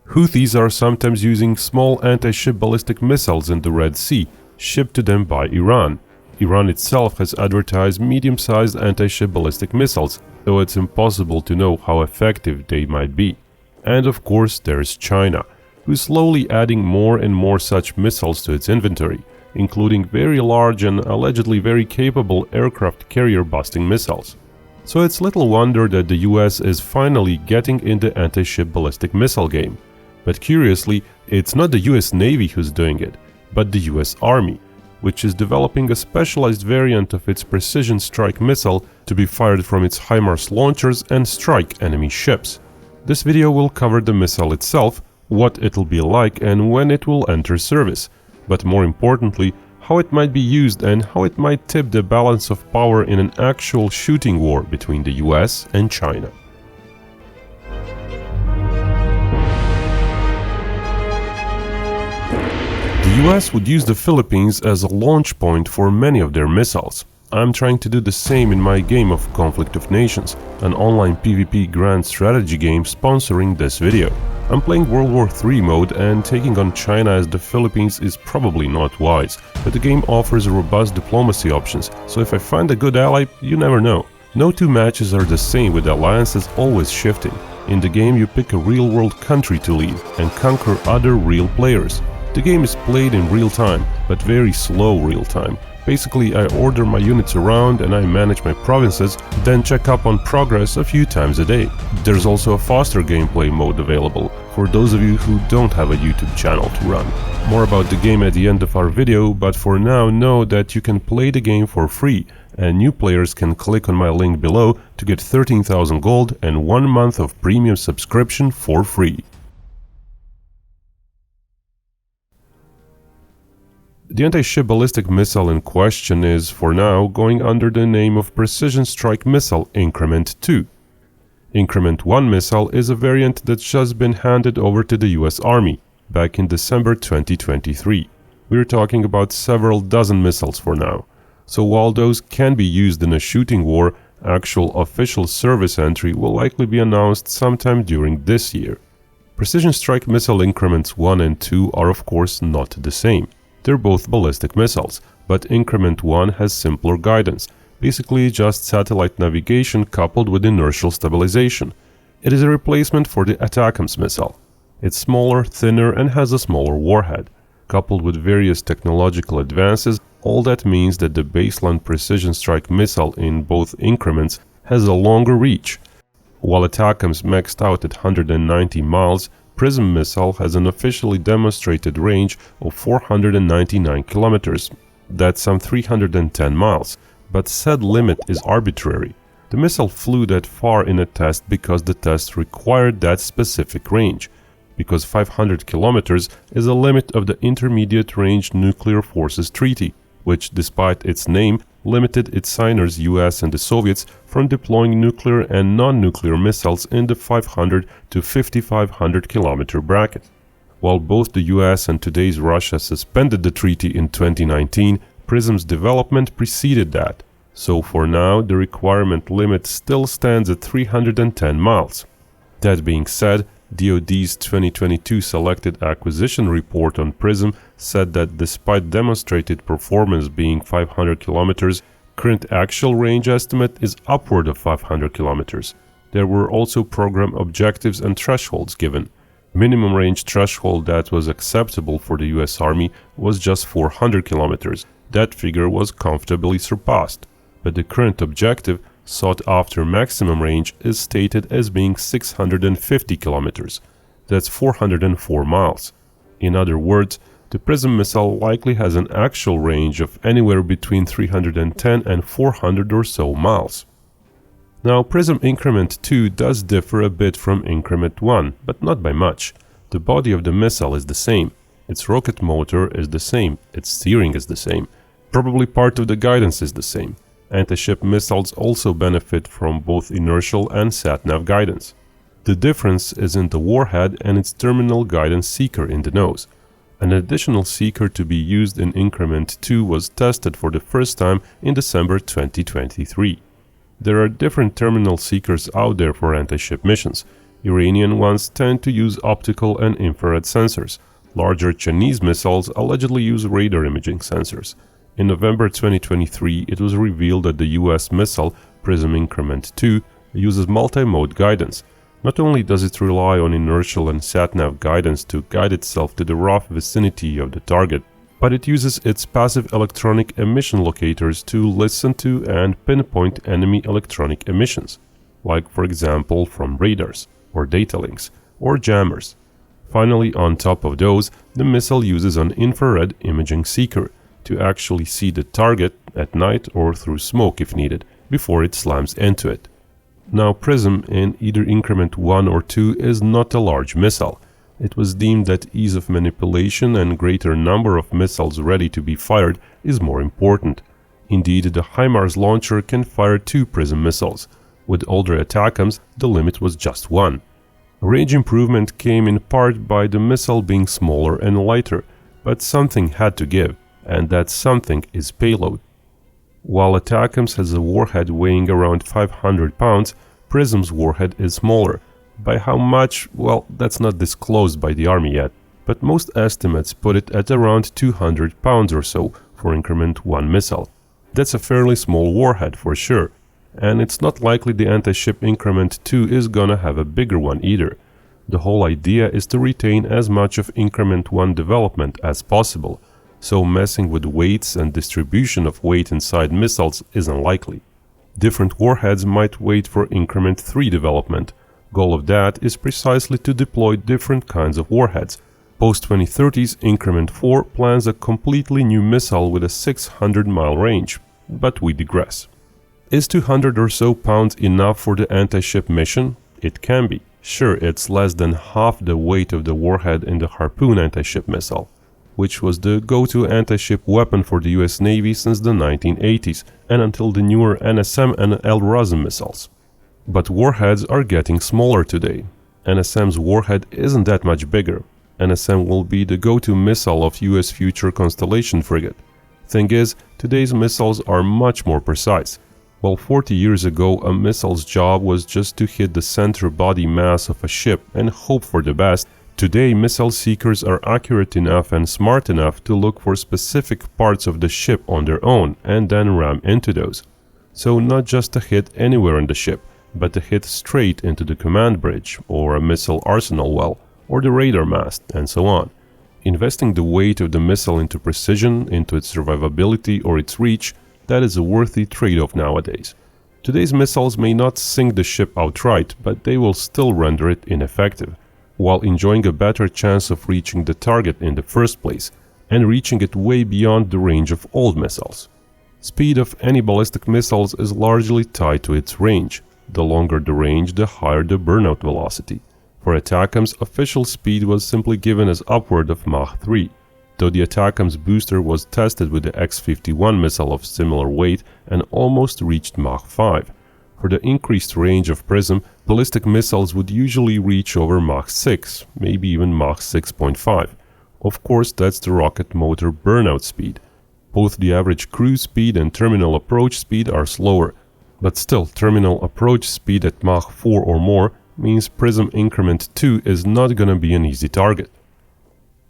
Houthis are sometimes using small anti-ship ballistic missiles in the Red Sea, shipped to them by Iran. Iran itself has advertised medium-sized anti-ship ballistic missiles, though it's impossible to know how effective they might be. And of course there's China, who's slowly adding more and more such missiles to its inventory, including very large and allegedly very capable aircraft carrier-busting missiles. So it's little wonder that the US is finally getting in the anti-ship ballistic missile game. But curiously, it's not the US Navy who's doing it, but the US Army, which is developing a specialized variant of its precision strike missile to be fired from its HIMARS launchers and strike enemy ships. This video will cover the missile itself, what it'll be like and when it will enter service, but more importantly, how it might be used and how it might tip the balance of power in an actual shooting war between the US and China. The US would use the Philippines as a launch point for many of their missiles. I'm trying to do the same in my game of Conflict of Nations, an online PvP grand strategy game sponsoring this video. I'm playing World War III mode, and taking on China as the Philippines is probably not wise, but the game offers robust diplomacy options, so if I find a good ally, you never know. No two matches are the same, with alliances always shifting. In the game you pick a real-world country to lead and conquer other real players. The game is played in real time, but very slow real time. Basically, I order my units around and I manage my provinces, then check up on progress a few times a day. There's also a faster gameplay mode available for those of you who don't have a YouTube channel to run. More about the game at the end of our video, but for now know that you can play the game for free, and new players can click on my link below to get 13,000 gold and 1 month of premium subscription for free. The anti-ship ballistic missile in question is, for now, going under the name of Precision Strike Missile Increment 2. Increment 1 missile is a variant that's just been handed over to the US Army back in December 2023. We're talking about several dozen missiles for now. So while those can be used in a shooting war, actual official service entry will likely be announced sometime during this year. Precision Strike Missile Increments 1 and 2 are of course not the same. They're both ballistic missiles, but Increment 1 has simpler guidance, basically just satellite navigation coupled with inertial stabilization. It is a replacement for the ATACMS missile. It's smaller, thinner and has a smaller warhead. Coupled with various technological advances, all that means that the baseline precision strike missile in both increments has a longer reach. While ATACMS maxed out at 190 miles, PrSM missile has an officially demonstrated range of 499 kilometers, that's some 310 miles, but said limit is arbitrary. The missile flew that far in a test because the test required that specific range, because 500 kilometers is a limit of the Intermediate Range Nuclear Forces Treaty, which, despite its name, limited its signers US and the Soviets from deploying nuclear and non-nuclear missiles in the 500 to 5500 kilometer bracket. While both the US and today's Russia suspended the treaty in 2019, PrSM's development preceded that. So for now, the requirement limit still stands at 310 miles. That being said, DoD's 2022 Selected Acquisition Report on PrSM said that despite demonstrated performance being 500 kilometers, current actual range estimate is upward of 500 kilometers. There were also program objectives and thresholds given. Minimum range threshold that was acceptable for the US Army was just 400 kilometers. That figure was comfortably surpassed, but the current objective, sought after maximum range, is stated as being 650 kilometers. That's 404 miles. In other words, the PrSM missile likely has an actual range of anywhere between 310 and 400 or so miles. Now, PrSM Increment 2 does differ a bit from Increment 1, but not by much. The body of the missile is the same, its rocket motor is the same, its steering is the same, probably part of the guidance is the same. Anti-ship missiles also benefit from both inertial and sat-nav guidance. The difference is in the warhead and its terminal guidance seeker in the nose. An additional seeker to be used in Increment 2 was tested for the first time in December 2023. There are different terminal seekers out there for anti-ship missions. Iranian ones tend to use optical and infrared sensors. Larger Chinese missiles allegedly use radar imaging sensors. In November 2023, it was revealed that the US missile PrSM Increment 2 uses multi-mode guidance. Not only does it rely on inertial and sat-nav guidance to guide itself to the rough vicinity of the target, but it uses its passive electronic emission locators to listen to and pinpoint enemy electronic emissions, like for example from radars, or data links, or jammers. Finally, on top of those, the missile uses an infrared imaging seeker to actually see the target at night or through smoke if needed, before it slams into it. Now PrSM in either Increment 1 or 2 is not a large missile. It was deemed that ease of manipulation and greater number of missiles ready to be fired is more important. Indeed, the HIMARS launcher can fire 2 PrSM missiles. With older ATACMS, the limit was just 1. Range improvement came in part by the missile being smaller and lighter, but something had to give, and that something is payload. While ATACMS has a warhead weighing around 500 pounds, PrSM's warhead is smaller. By how much? Well, that's not disclosed by the Army yet, but most estimates put it at around 200 pounds or so for Increment 1 missile. That's a fairly small warhead for sure, and it's not likely the anti-ship Increment 2 is gonna have a bigger one either. The whole idea is to retain as much of Increment 1 development as possible, so messing with weights and distribution of weight inside missiles is unlikely. Different warheads might wait for Increment 3 development. Goal of that is precisely to deploy different kinds of warheads. Post-2030s Increment 4 plans a completely new missile with a 600-mile range, but we digress. Is 200 or so pounds enough for the anti-ship mission? It can be. Sure, it's less than half the weight of the warhead in the Harpoon anti-ship missile, which was the go-to anti-ship weapon for the US Navy since the 1980s and until the newer NSM and LRASM missiles. But warheads are getting smaller today. NSM's warhead isn't that much bigger. NSM will be the go-to missile of US future Constellation frigate. Thing is, today's missiles are much more precise. While 40 years ago a missile's job was just to hit the center body mass of a ship and hope for the best, today missile seekers are accurate enough and smart enough to look for specific parts of the ship on their own and then ram into those. So not just a hit anywhere on the ship, but a hit straight into the command bridge, or a missile arsenal well, or the radar mast, and so on. Investing the weight of the missile into precision, into its survivability or its reach, that is a worthy trade-off nowadays. Today's missiles may not sink the ship outright, but they will still render it ineffective, while enjoying a better chance of reaching the target in the first place, and reaching it way beyond the range of old missiles. Speed of any ballistic missiles is largely tied to its range. The longer the range, the higher the burnout velocity. For ATACMS, official speed was simply given as upward of Mach 3. Though the ATACMS booster was tested with the X-51 missile of similar weight and almost reached Mach 5. For the increased range of PrSM, ballistic missiles would usually reach over Mach 6, maybe even Mach 6.5. Of course, that's the rocket motor burnout speed. Both the average cruise speed and terminal approach speed are slower, but still, terminal approach speed at Mach 4 or more means PrSM Increment 2 is not gonna be an easy target.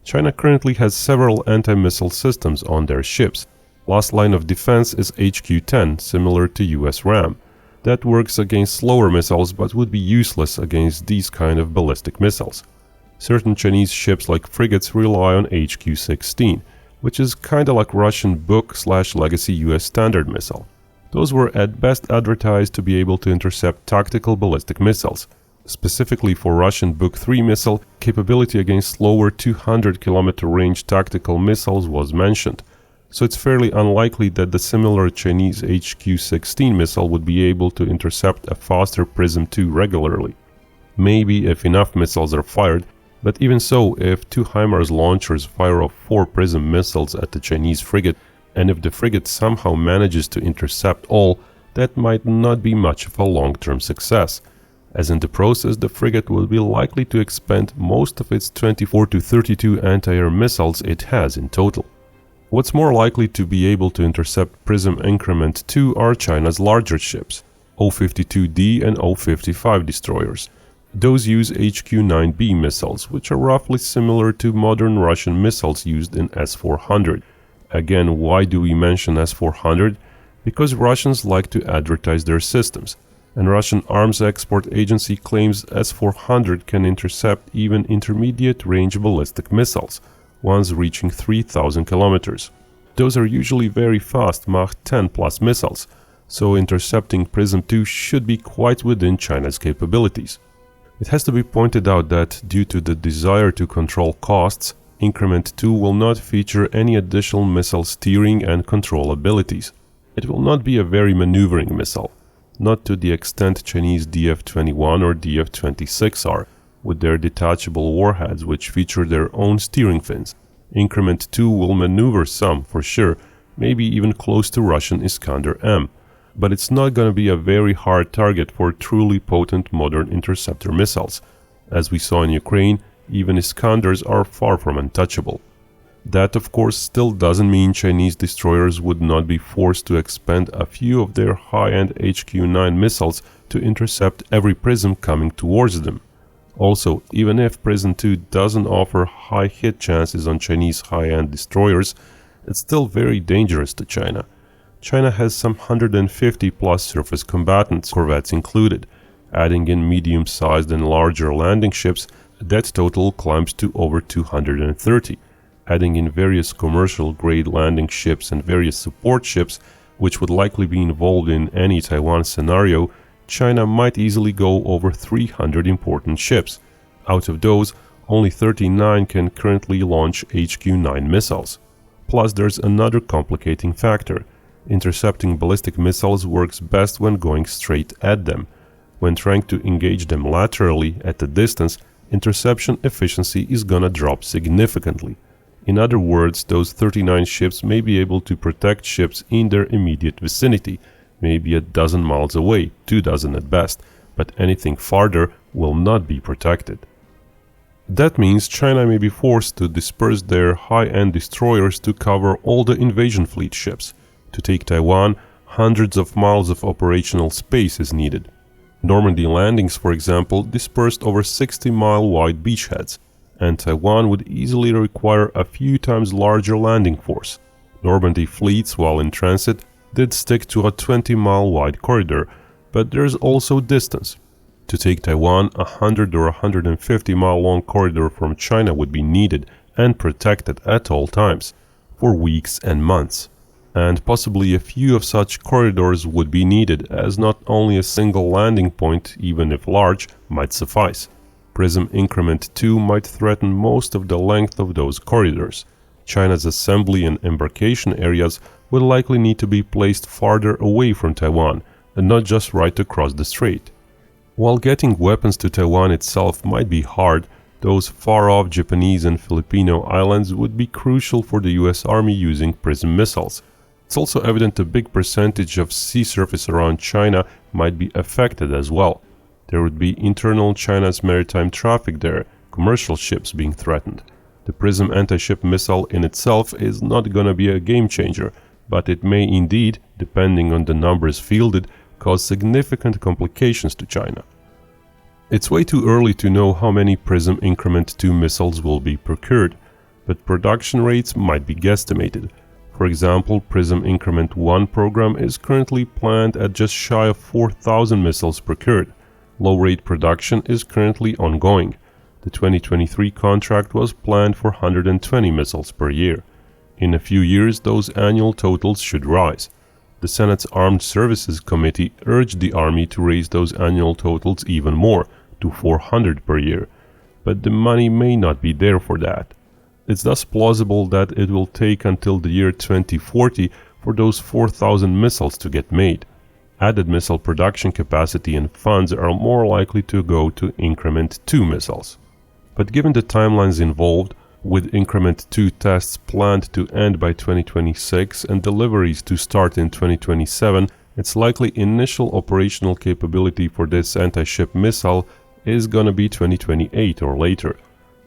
China currently has several anti-missile systems on their ships. Last line of defense is HQ-10, similar to US RAM. That works against slower missiles but would be useless against these kind of ballistic missiles. Certain Chinese ships like frigates rely on HQ-16, which is kinda like Russian book/legacy US standard missile. Those were at best advertised to be able to intercept tactical ballistic missiles. Specifically for Russian Book 3 missile, capability against slower 200-kilometer range tactical missiles was mentioned, so it's fairly unlikely that the similar Chinese HQ-16 missile would be able to intercept a faster PrSM 2 regularly. Maybe if enough missiles are fired, but even so, if 2 HIMARS launchers fire off 4 PrSM missiles at the Chinese frigate, and if the frigate somehow manages to intercept all, that might not be much of a long-term success, as in the process the frigate will be likely to expend most of its 24 to 32 anti-air missiles it has in total. What's more likely to be able to intercept PrSM Increment 2 are China's larger ships, O-52D and O-55 destroyers. Those use HQ-9B missiles, which are roughly similar to modern Russian missiles used in S-400. Again, why do we mention S-400? Because Russians like to advertise their systems, and Russian Arms Export Agency claims S-400 can intercept even intermediate-range ballistic missiles, ones reaching 3,000 kilometers. Those are usually very fast Mach 10+ missiles, so intercepting PrSM-2 should be quite within China's capabilities. It has to be pointed out that, due to the desire to control costs, Increment 2 will not feature any additional missile steering and control abilities. It will not be a very maneuvering missile, not to the extent Chinese DF-21 or DF-26 are, with their detachable warheads which feature their own steering fins. Increment 2 will maneuver some, for sure, maybe even close to Russian Iskander-M. But it's not going to be a very hard target for truly potent modern interceptor missiles. As we saw in Ukraine, even Iskanders are far from untouchable. That, of course, still doesn't mean Chinese destroyers would not be forced to expend a few of their high-end HQ-9 missiles to intercept every PrSM coming towards them. Also, even if PrSM-2 doesn't offer high hit chances on Chinese high-end destroyers, it's still very dangerous to China. China has some 150+ surface combatants, corvettes included. Adding in medium-sized and larger landing ships, that total climbs to over 230. Adding in various commercial-grade landing ships and various support ships, which would likely be involved in any Taiwan scenario, China might easily go over 300 important ships. Out of those, only 39 can currently launch HQ-9 missiles. Plus, there's another complicating factor. Intercepting ballistic missiles works best when going straight at them. When trying to engage them laterally at a distance, interception efficiency is gonna drop significantly. In other words, those 39 ships may be able to protect ships in their immediate vicinity, maybe a dozen miles away, 24 at best, but anything farther will not be protected. That means China may be forced to disperse their high-end destroyers to cover all the invasion fleet ships. To take Taiwan, hundreds of miles of operational space is needed. Normandy landings, for example, dispersed over 60-mile-wide beachheads, and Taiwan would easily require a few times larger landing force. Normandy fleets, while in transit, did stick to a 20-mile-wide corridor, but there's also distance. To take Taiwan, a 100 or 150-mile-long corridor from China would be needed and protected at all times, for weeks and months. And possibly a few of such corridors would be needed, as not only a single landing point, even if large, might suffice. PrSM Increment 2 might threaten most of the length of those corridors. China's assembly and embarkation areas would likely need to be placed farther away from Taiwan, and not just right across the strait. While getting weapons to Taiwan itself might be hard, those far-off Japanese and Filipino islands would be crucial for the US Army using PrSM missiles. It's also evident a big percentage of sea surface around China might be affected as well. There would be internal China's maritime traffic there, commercial ships being threatened. The PrSM anti-ship missile in itself is not gonna be a game changer, but it may indeed, depending on the numbers fielded, cause significant complications to China. It's way too early to know how many PrSM Increment 2 missiles will be procured, but production rates might be guesstimated. For example, PrSM Increment 1 program is currently planned at just shy of 4,000 missiles procured. Low-rate production is currently ongoing. The 2023 contract was planned for 120 missiles per year. In a few years, those annual totals should rise. The Senate's Armed Services Committee urged the Army to raise those annual totals even more, to 400 per year, but the money may not be there for that. It's thus plausible that it will take until the year 2040 for those 4,000 missiles to get made. Added missile production capacity and funds are more likely to go to Increment 2 missiles. But given the timelines involved, with Increment 2 tests planned to end by 2026 and deliveries to start in 2027, it's likely initial operational capability for this anti-ship missile is gonna be 2028 or later.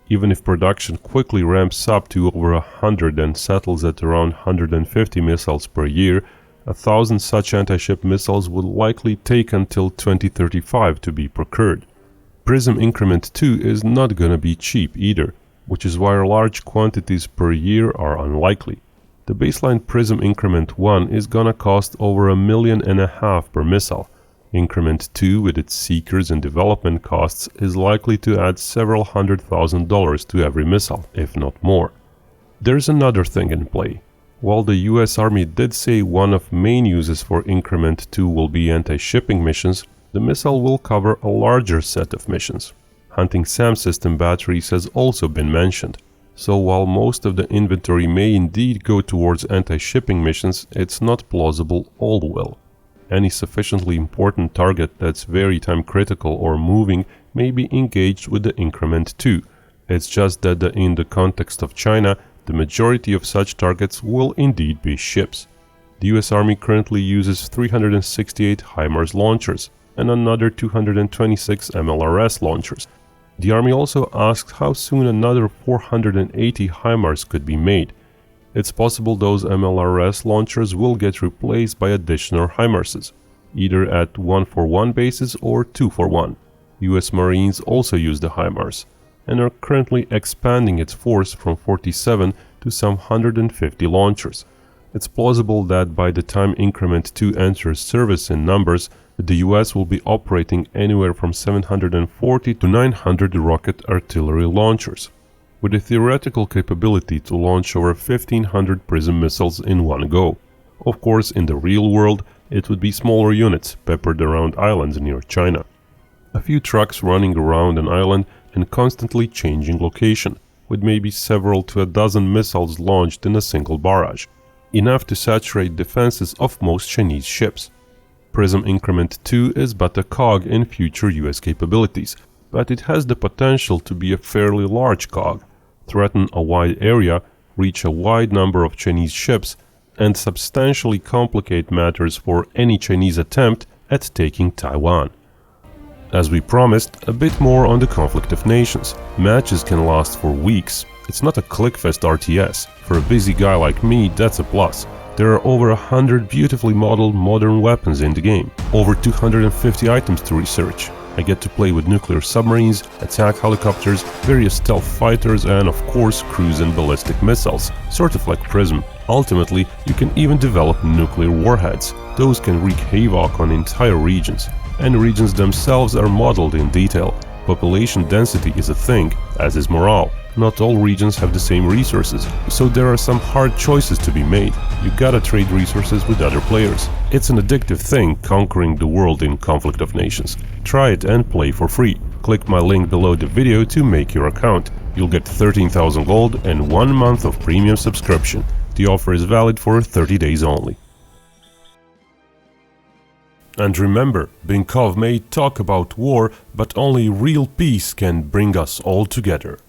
Even if production quickly ramps up to over 100 and settles at around 150 missiles per year, 1,000 such anti-ship missiles would likely take until 2035 to be procured. PrSM Increment 2 is not gonna be cheap either, which is why large quantities per year are unlikely. The baseline PrSM Increment 1 is gonna cost over $1.5 million per missile. Increment 2 with its seekers and development costs is likely to add several $100,000 to every missile, if not more. There's another thing in play. While the US Army did say one of main uses for Increment 2 will be anti-shipping missions, the missile will cover a larger set of missions. Hunting SAM system batteries has also been mentioned. So while most of the inventory may indeed go towards anti-shipping missions, it's not plausible all will. Any sufficiently important target that's very time critical or moving may be engaged with the Increment 2. It's just that in the context of China, the majority of such targets will indeed be ships. The US Army currently uses 368 HIMARS launchers and another 226 MLRS launchers. The Army also asked how soon another 480 HIMARS could be made. It's possible those MLRS launchers will get replaced by additional HIMARSes, either at 1-for-1 basis or 2-for-1. US Marines also use the HIMARS, and are currently expanding its force from 47 to some 150 launchers. It's plausible that by the time Increment 2 enters service in numbers, the US will be operating anywhere from 740 to 900 rocket artillery launchers, with a theoretical capability to launch over 1,500 PrSM missiles in one go. Of course, in the real world, it would be smaller units peppered around islands near China. A few trucks running around an island and constantly changing location, with maybe several to a dozen missiles launched in a single barrage, enough to saturate defenses of most Chinese ships. PrSM Increment 2 is but a cog in future US capabilities, but it has the potential to be a fairly large cog, threaten a wide area, reach a wide number of Chinese ships, and substantially complicate matters for any Chinese attempt at taking Taiwan. As we promised, a bit more on the conflict of nations. Matches can last for weeks. It's not a clickfest RTS. For a busy guy like me, that's a plus. There are over 100 beautifully modeled modern weapons in the game, over 250 items to research. I get to play with nuclear submarines, attack helicopters, various stealth fighters, and of course cruise and ballistic missiles, sort of like PrSM. Ultimately, you can even develop nuclear warheads. Those can wreak havoc on entire regions, and regions themselves are modeled in detail. Population density is a thing, as is morale. Not all regions have the same resources, so there are some hard choices to be made. You gotta trade resources with other players. It's an addictive thing, conquering the world in Conflict of Nations. Try it and play for free. Click my link below the video to make your account. You'll get 13,000 gold and 1 month of premium subscription. The offer is valid for 30 days only. And remember, Binkov may talk about war, but only real peace can bring us all together.